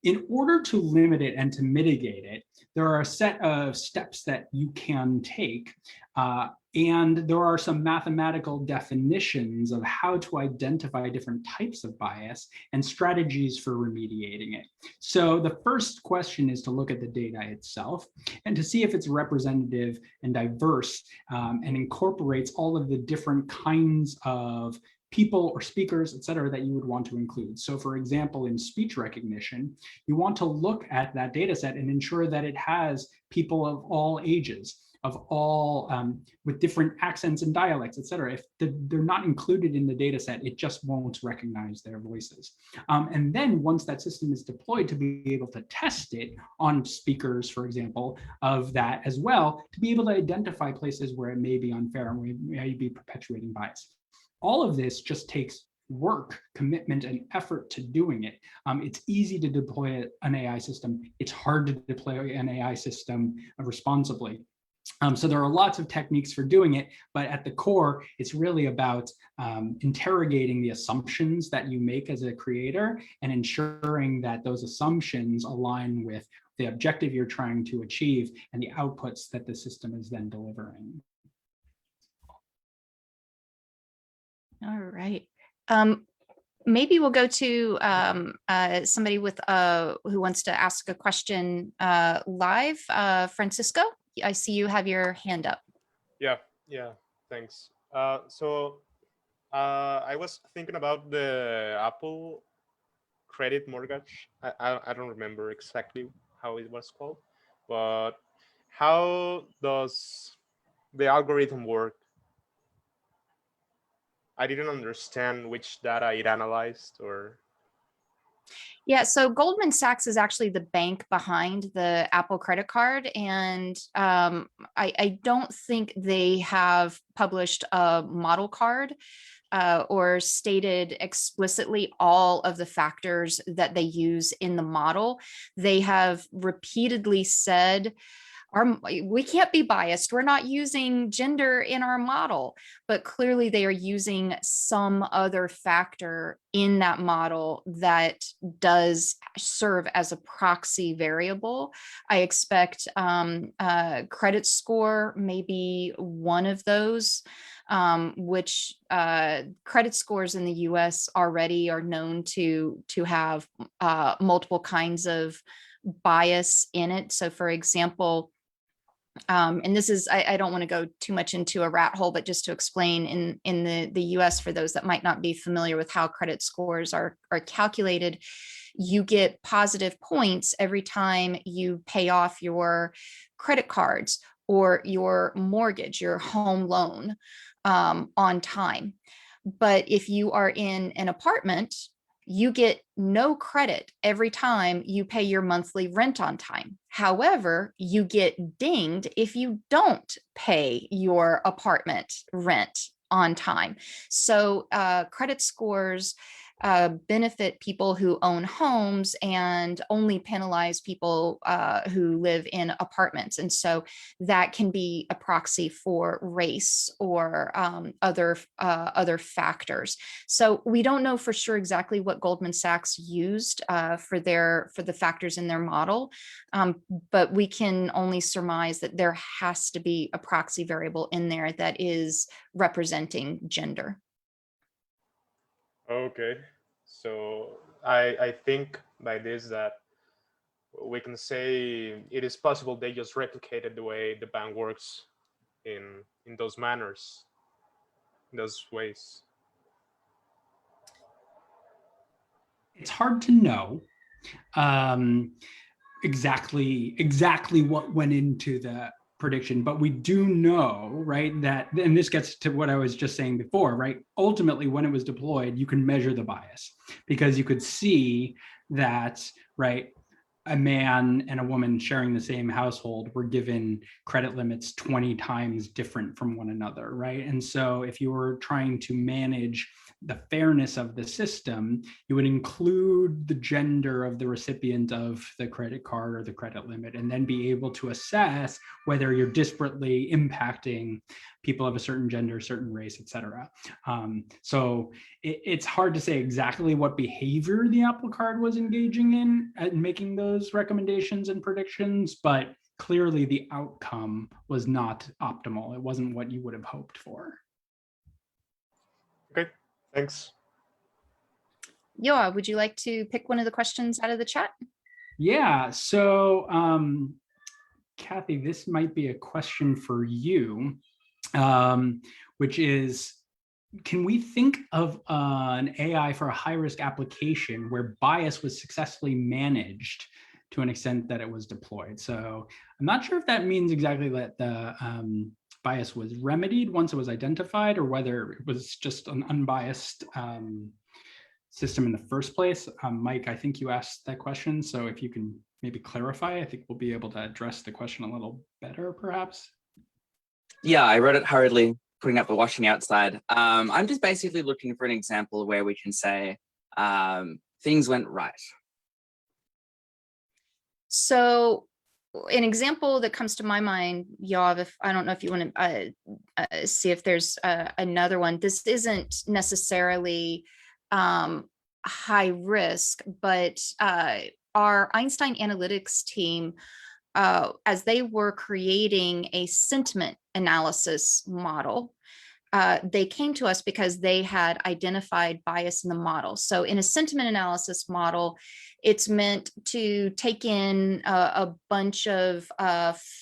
In order to limit it and to mitigate it, there are a set of steps that you can take. And there are some mathematical definitions of how to identify different types of bias and strategies for remediating it. So the first question is to look at the data itself and to see if it's representative and diverse and incorporates all of the different kinds of people or speakers, et cetera, that you would want to include. So for example, in speech recognition, you want to look at that data set and ensure that it has people of all ages, of all with different accents and dialects, et cetera. If they're not included in the data set, it just won't recognize their voices. And then once that system is deployed, to be able to test it on speakers, for example, of that as well, to be able to identify places where it may be unfair and may be perpetuating bias. All of this just takes work, commitment, and effort to doing it. It's easy to deploy an AI system. It's hard to deploy an AI system responsibly. So there are lots of techniques for doing it, but at the core, it's really about interrogating the assumptions that you make as a creator and ensuring that those assumptions align with the objective you're trying to achieve and the outputs that the system is then delivering. All right. Maybe we'll go to somebody with who wants to ask a question live. Francisco, I see you have your hand up. Yeah, thanks. So I was thinking about the Apple credit mortgage. I don't remember exactly how it was called, but how does the algorithm work? I didn't understand which data it analyzed or. Yeah, so Goldman Sachs is actually the bank behind the Apple credit card. And I don't think they have published a model card or stated explicitly all of the factors that they use in the model. They have repeatedly said, we can't be biased. We're not using gender in our model, but clearly they are using some other factor in that model that does serve as a proxy variable. I expect credit score may be one of those, which credit scores in the US already are known to have multiple kinds of bias in it. So for example, and this is, I don't want to go too much into a rat hole, but just to explain in the US, for those that might not be familiar with how credit scores are calculated, you get positive points every time you pay off your credit cards or your mortgage, your home loan on time. But if you are in an apartment, you get no credit every time you pay your monthly rent on time. However, you get dinged if you don't pay your apartment rent on time. So credit scores benefit people who own homes and only penalize people who live in apartments. And so that can be a proxy for race or other factors. So we don't know for sure exactly what Goldman Sachs used for the factors in their model, but we can only surmise that there has to be a proxy variable in there that is representing gender. Okay, so I think by this that we can say it is possible they just replicated the way the bank works in those manners, in those ways. It's hard to know exactly what went into the prediction, but we do know, right, that, and this gets to what I was just saying before, right? Ultimately, when it was deployed, you can measure the bias because you could see that, right, a man and a woman sharing the same household were given credit limits 20 times different from one another, right? And so if you were trying to manage the fairness of the system, you would include the gender of the recipient of the credit card or the credit limit, and then be able to assess whether you're disparately impacting people of a certain gender, certain race, et cetera. So it's hard to say exactly what behavior the Apple Card was engaging in at making those recommendations and predictions, but clearly the outcome was not optimal. It wasn't what you would have hoped for. Okay, thanks. Yoa, would you like to pick one of the questions out of the chat? Yeah, so Kathy, this might be a question for you, which is, can we think of an AI for a high-risk application where bias was successfully managed to an extent that it was deployed? So I'm not sure if that means exactly that the bias was remedied once it was identified, or whether it was just an unbiased system in the first place. Mike, I think you asked that question, so if you can maybe clarify, I think we'll be able to address the question a little better, perhaps. Yeah, I wrote it hurriedly, putting up the washing outside. I'm just basically looking for an example where we can say things went right. So an example that comes to my mind, Yoav, if I don't know if you want to see if there's another one. This isn't necessarily high risk, but our Einstein Analytics team, as they were creating a sentiment analysis model, they came to us because they had identified bias in the model. So in a sentiment analysis model, it's meant to take in a bunch of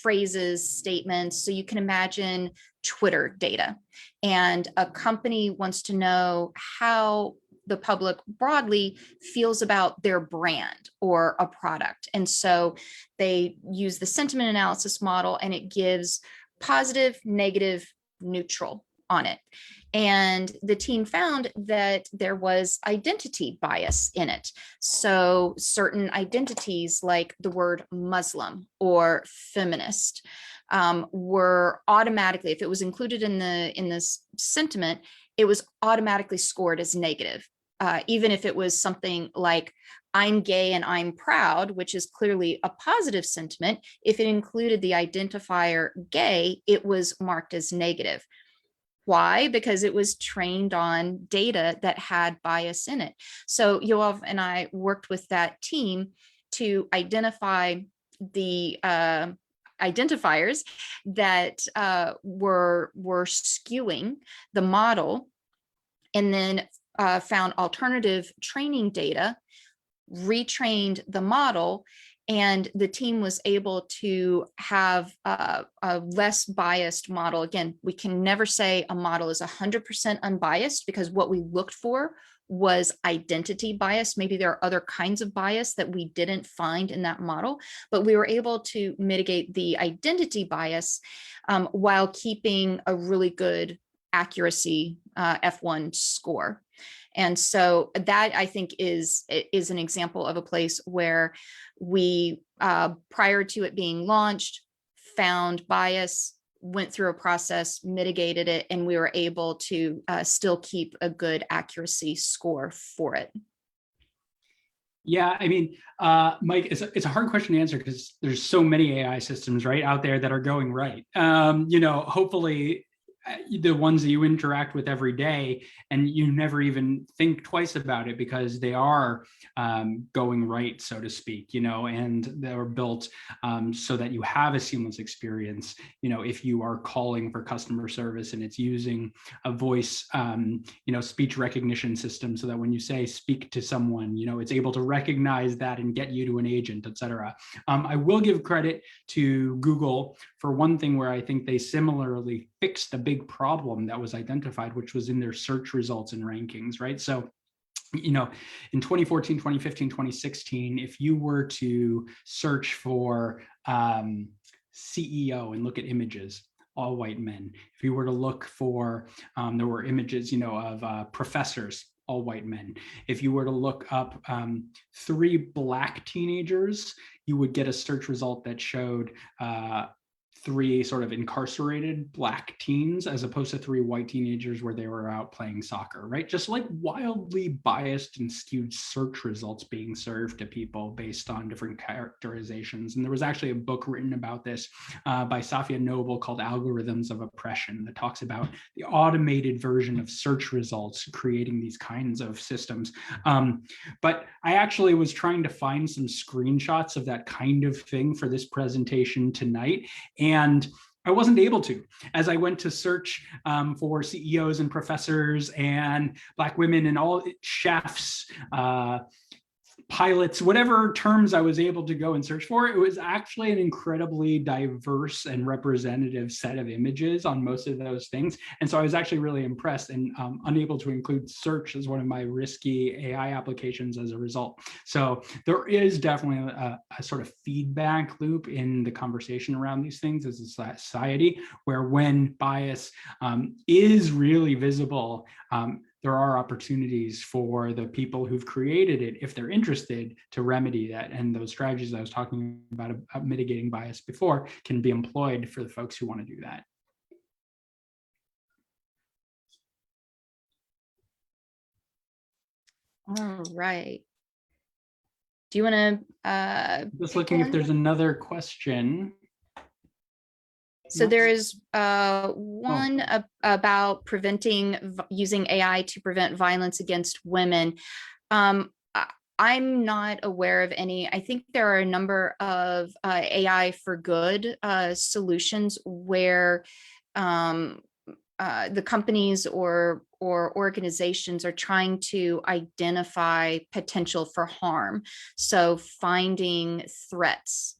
phrases, statements. So you can imagine Twitter data, and a company wants to know how the public broadly feels about their brand or a product. And so they use the sentiment analysis model, and it gives positive, negative, neutral on it. And the team found that there was identity bias in it. So certain identities like the word Muslim or feminist were automatically, if it was included in this sentiment, it was automatically scored as negative. Even if it was something like I'm gay and I'm proud, which is clearly a positive sentiment, if it included the identifier gay, it was marked as negative. Why? Because it was trained on data that had bias in it. So Yoav and I worked with that team to identify the identifiers that were skewing the model, and then found alternative training data, retrained the model, and the team was able to have a less biased model. Again, we can never say a model is 100% unbiased, because what we looked for was identity bias. Maybe there are other kinds of bias that we didn't find in that model, but we were able to mitigate the identity bias while keeping a really good accuracy F1 score. And so that, I think, is an example of a place where we, prior to it being launched, found bias, went through a process, mitigated it, and we were able to still keep a good accuracy score for it. Yeah, I mean, Mike, it's a hard question to answer because there's so many AI systems right out there that are going right. Hopefully the ones that you interact with every day and you never even think twice about it because they are going right, so to speak, and they're built so that you have a seamless experience. If you are calling for customer service and it's using a voice, speech recognition system, so that when you say speak to someone, it's able to recognize that and get you to an agent, etc. I will give credit to Google for one thing where I think they similarly fixed a big problem that was identified, which was in their search results and rankings, right? So, in 2014, 2015, 2016, if you were to search for CEO and look at images, all white men. If you were to look for, there were images, of professors, all white men. If you were to look up 3 Black teenagers, you would get a search result that showed 3 sort of incarcerated Black teens, as opposed to 3 white teenagers where they were out playing soccer, right? Just like wildly biased and skewed search results being served to people based on different characterizations. And there was actually a book written about this by Safiya Noble called Algorithms of Oppression, that talks about the automated version of search results creating these kinds of systems. But I actually was trying to find some screenshots of that kind of thing for this presentation tonight, and I wasn't able to. As I went to search for CEOs and professors and Black women and all chefs, pilots, whatever terms I was able to go and search for, it was actually an incredibly diverse and representative set of images on most of those things. And so I was actually really impressed, and unable to include search as one of my risky AI applications as a result. So there is definitely a sort of feedback loop in the conversation around these things as a society, where when bias is really visible, there are opportunities for the people who've created it, if they're interested, to remedy that. And those strategies I was talking about mitigating bias before can be employed for the folks who want to do that. All right. Do you want to? Just looking if there's another question. So there is one about using AI to prevent violence against women. I'm not aware of any. I think there are a number of AI for good solutions where the companies or organizations are trying to identify potential for harm. So finding threats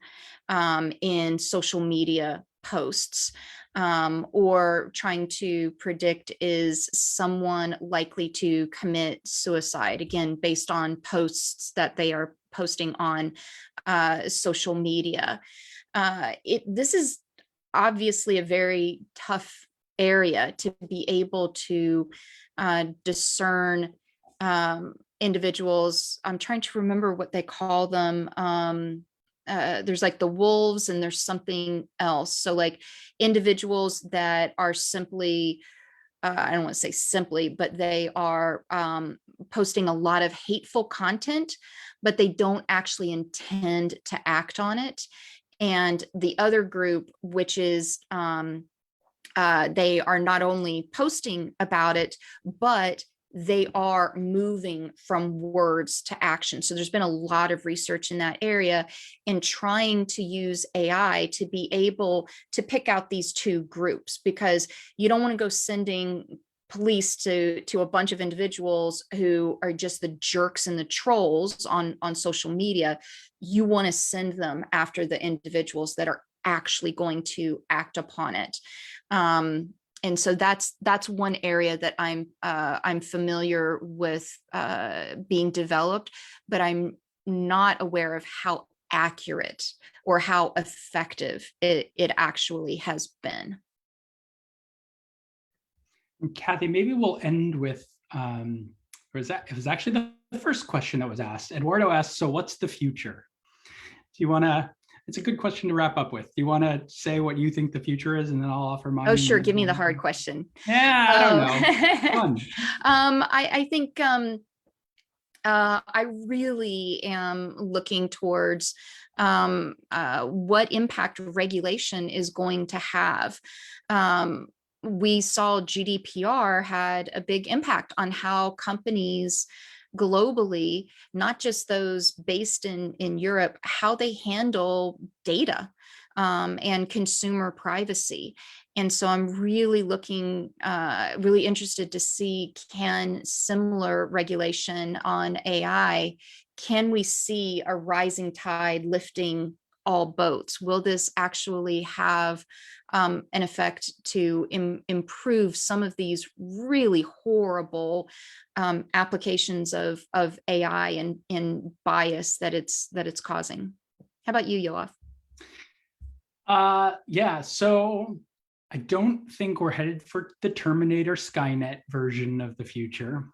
in social media posts, or trying to predict, is someone likely to commit suicide, again, based on posts that they are posting on social media. This is obviously a very tough area to be able to discern individuals. I'm trying to remember what they call them. There's like the wolves and there's something else. So like individuals that are simply, I don't want to say simply, but they are posting a lot of hateful content, but they don't actually intend to act on it. And the other group, which is they are not only posting about it, but they are moving from words to action. So there's been a lot of research in that area in trying to use AI to be able to pick out these two groups, because you don't want to go sending police to a bunch of individuals who are just the jerks and the trolls on social media. You want to send them after the individuals that are actually going to act upon it. And so that's one area that I'm familiar with being developed, but I'm not aware of how accurate or how effective it actually has been. And Kathy, maybe we'll end with, it was actually the first question that was asked. Eduardo asked, so what's the future? Do you want to, it's a good question to wrap up with. Do you want to say what you think the future is, and then I'll offer mine? Oh, sure. Give me the hard question. Yeah, I don't know. I think I really am looking towards what impact regulation is going to have. We saw GDPR had a big impact on how companies globally, not just those based in Europe, how they handle data and consumer privacy. And so I'm really looking, really interested to see, can similar regulation on AI, can we see a rising tide lifting all boats? Will this actually have an effect to improve some of these really horrible applications of AI and bias that it's causing? How about you, Yoav? Yeah, so I don't think we're headed for the Terminator Skynet version of the future.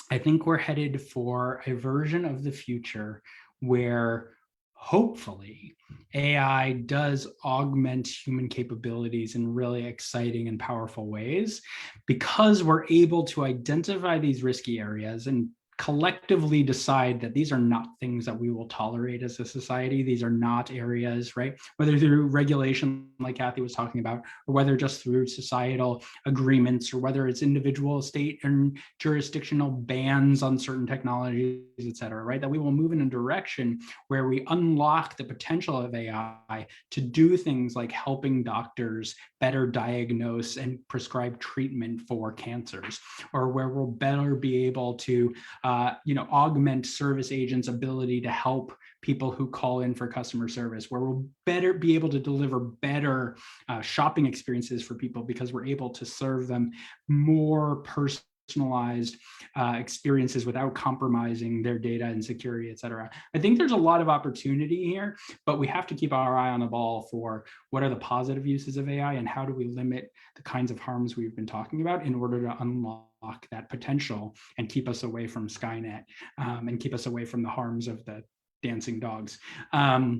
I think we're headed for a version of the future where hopefully AI does augment human capabilities in really exciting and powerful ways, because we're able to identify these risky areas and collectively decide that these are not things that we will tolerate as a society. These are not areas, right? Whether through regulation, like Kathy was talking about, or whether just through societal agreements, or whether it's individual state and jurisdictional bans on certain technologies, et cetera, right? That we will move in a direction where we unlock the potential of AI to do things like helping doctors better diagnose and prescribe treatment for cancers, or where we'll better be able to augment service agents' ability to help people who call in for customer service, where we'll better be able to deliver better shopping experiences for people because we're able to serve them more personalized experiences without compromising their data and security, et cetera. I think there's a lot of opportunity here, but we have to keep our eye on the ball for what are the positive uses of AI and how do we limit the kinds of harms we've been talking about in order to unlock that potential and keep us away from Skynet and keep us away from the harms of the dancing dogs.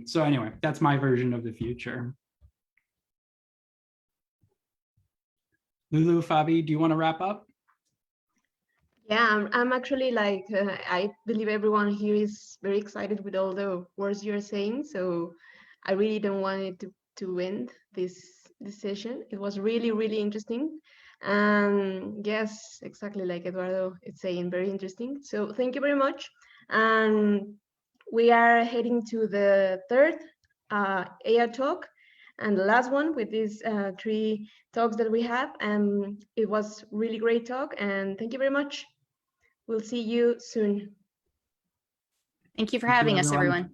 So anyway, that's my version of the future. Lulu, Fabi, do you want to wrap up? Yeah, I'm actually like, I believe everyone here is very excited with all the words you're saying. So I really don't want it to end this session. It was really, really interesting. And yes, exactly like Eduardo is saying, very interesting. So thank you very much. And we are heading to the third AI talk and the last one with these 3 talks that we have. And it was really great talk, and thank you very much. We'll see you soon. Thank you for having us, everyone.